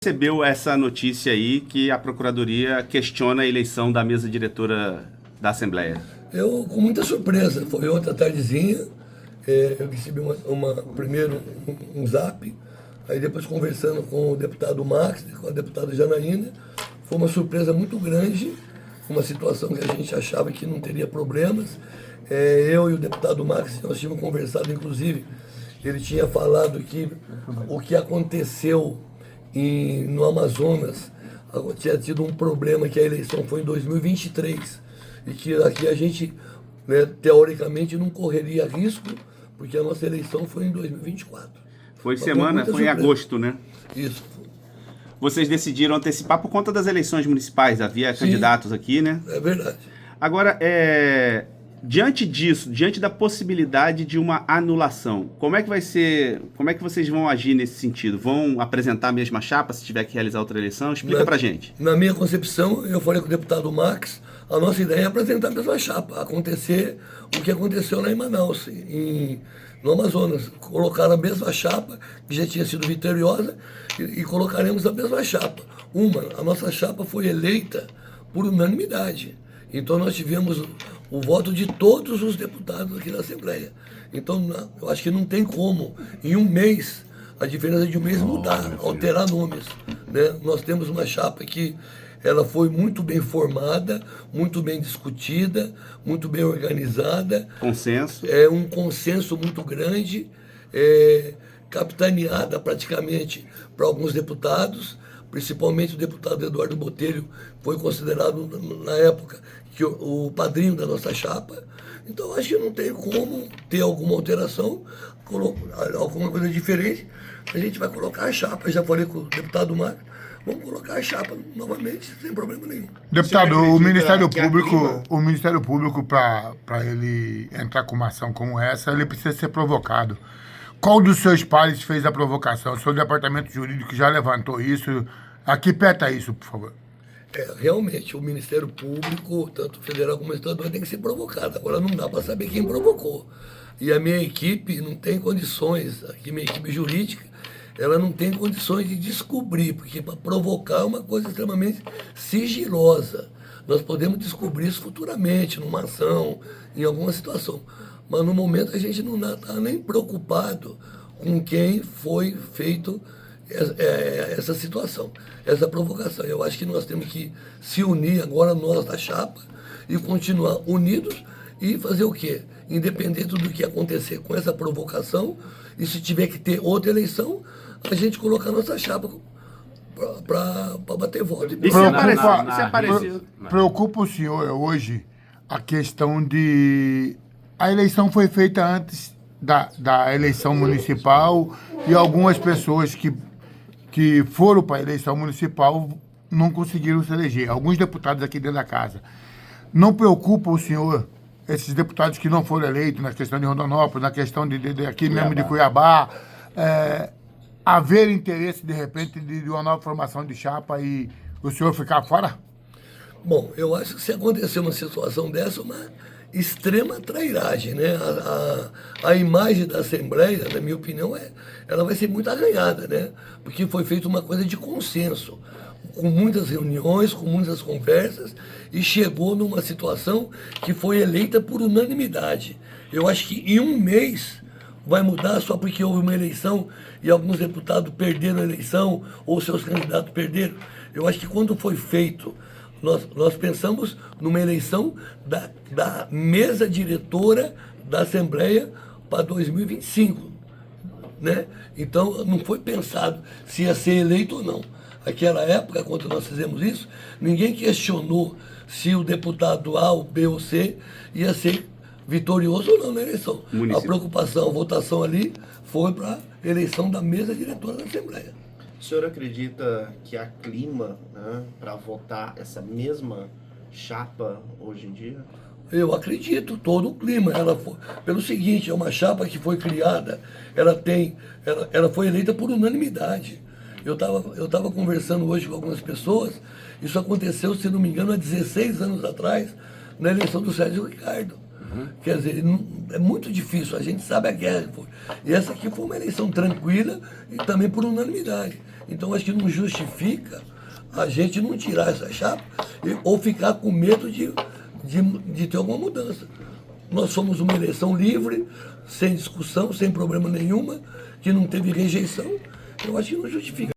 Recebeu essa notícia aí que a Procuradoria questiona a eleição da mesa diretora da Assembleia? Eu, com muita surpresa, foi outra tardezinha, eu recebi primeiro um zap, aí depois conversando com o deputado Max, com a deputada Janaína, foi uma surpresa muito grande, uma situação que a gente achava que não teria problemas. Eu e o deputado Max, nós tínhamos conversado, inclusive, ele tinha falado que o que aconteceu no Amazonas tinha tido um problema, que a eleição foi em 2023 e que aqui a gente, né, teoricamente, não correria risco, porque a nossa eleição foi em 2024. Foi em agosto, né? Isso. Vocês decidiram antecipar por conta das eleições municipais, havia candidatos aqui, né? É verdade. Agora, diante disso, diante da possibilidade de uma anulação, como é que vai ser, como é que vocês vão agir nesse sentido? Vão apresentar a mesma chapa se tiver que realizar outra eleição? Explica pra gente. Na minha concepção, eu falei com o deputado Max, a nossa ideia é apresentar a mesma chapa, acontecer o que aconteceu lá em Manaus, no Amazonas. Colocar a mesma chapa, que já tinha sido vitoriosa, e colocaremos a mesma chapa. A nossa chapa foi eleita por unanimidade. Então nós tivemos o voto de todos os deputados aqui na Assembleia. Então eu acho que não tem como, em um mês, a diferença de um mês mudar, alterar nomes, né? Nós temos uma chapa que ela foi muito bem formada, muito bem discutida, muito bem organizada. Consenso. É um consenso muito grande, capitaneada praticamente para alguns deputados, principalmente o deputado Eduardo Botelho, foi considerado na época que o padrinho da nossa chapa. Então acho que não tem como ter alguma alteração, alguma coisa diferente. A gente vai colocar a chapa, já falei com o deputado Marcos, vamos colocar a chapa novamente, sem problema nenhum. Deputado, o Ministério Público, para ele entrar com uma ação como essa, ele precisa ser provocado. Qual dos seus pares fez a provocação? O seu departamento jurídico já levantou isso? Aqui peta isso, por favor. Realmente, o Ministério Público, tanto federal como estadual, tem que ser provocado. Agora não dá para saber quem provocou. E a minha equipe não tem condições, aqui minha equipe jurídica, ela não tem condições de descobrir, porque para provocar é uma coisa extremamente sigilosa. Nós podemos descobrir isso futuramente, numa ação, em alguma situação. Mas no momento a gente não está nem preocupado com quem foi feito essa situação, essa provocação. Eu acho que nós temos que se unir agora, nós da chapa, e continuar unidos e fazer o quê? Independente do que acontecer com essa provocação, e se tiver que ter outra eleição, a gente colocar a nossa chapa para bater voto. Preocupa o senhor hoje a questão de... A eleição foi feita antes da eleição municipal e algumas pessoas que foram para a eleição municipal não conseguiram se eleger. Alguns deputados aqui dentro da casa. Não preocupa o senhor esses deputados que não foram eleitos na questão de Rondonópolis, na questão de aqui Cuiabá. Mesmo de Cuiabá, haver interesse, de repente, de uma nova formação de chapa e o senhor ficar fora? Bom, eu acho que se acontecer uma situação dessa, uma extrema trairagem, né? A imagem da Assembleia, na minha opinião, ela vai ser muito arranhada, né? Porque foi feita uma coisa de consenso, com muitas reuniões, com muitas conversas, e chegou numa situação que foi eleita por unanimidade. Eu acho que em um mês vai mudar só porque houve uma eleição e alguns deputados perderam a eleição ou seus candidatos perderam. Eu acho que quando foi feito, nós pensamos numa eleição da mesa diretora da Assembleia para 2025, né? Então não foi pensado se ia ser eleito ou não. Naquela época, quando nós fizemos isso, ninguém questionou se o deputado A, o B ou C ia ser vitorioso ou não na eleição. A preocupação, a votação ali foi para a eleição da mesa diretora da Assembleia. O senhor acredita que há clima, né, para votar essa mesma chapa hoje em dia? Eu acredito, todo o clima. Pelo seguinte, é uma chapa que foi criada, ela foi eleita por unanimidade. Eu tava conversando hoje com algumas pessoas, isso aconteceu, se não me engano, há 16 anos atrás, na eleição do Sérgio Ricardo. Quer dizer, é muito difícil, a gente sabe a guerra que foi. E essa aqui foi uma eleição tranquila e também por unanimidade. Então acho que não justifica a gente não tirar essa chapa ou ficar com medo de ter alguma mudança. Nós somos uma eleição livre, sem discussão, sem problema nenhuma, que não teve rejeição. Eu acho que não justifica.